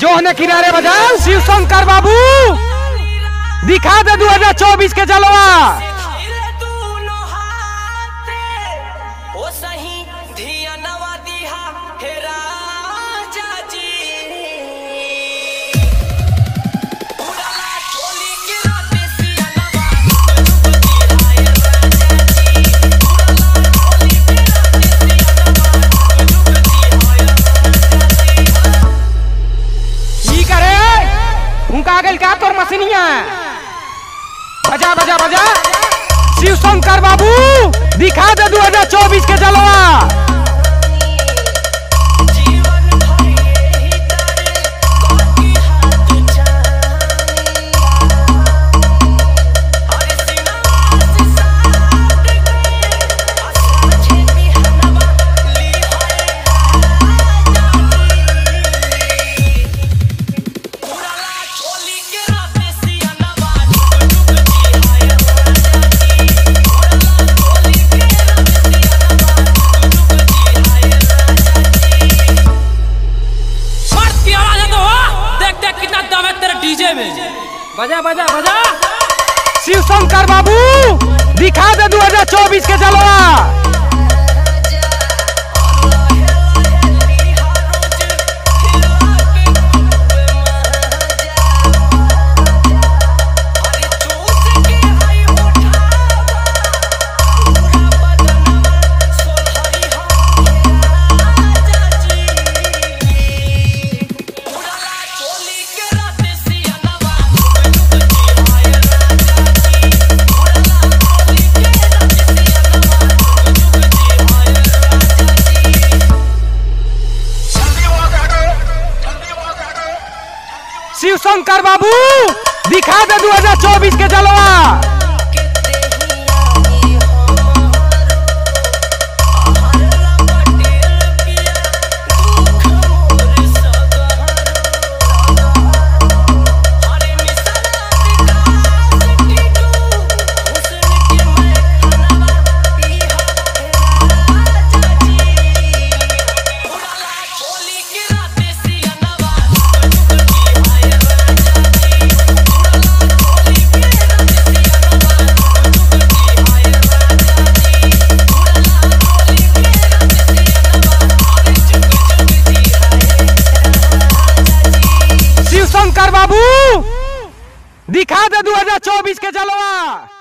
जोहने किनारे बजा शिव शंकर बाबू दिखा दे 2024 के जलवा। क्या तोर मशीनिया बजा बजा बजा शिव शंकर बाबू दिखा दे 2024 के जलवा। बजा बजा बजा शिव शंकर बाबू दिखा दे 2024 के जलवा। शिव शंकर बाबू दिखा दे 2024 के जलवा। शंकर बाबू दिखा दे 2024 के जलवा।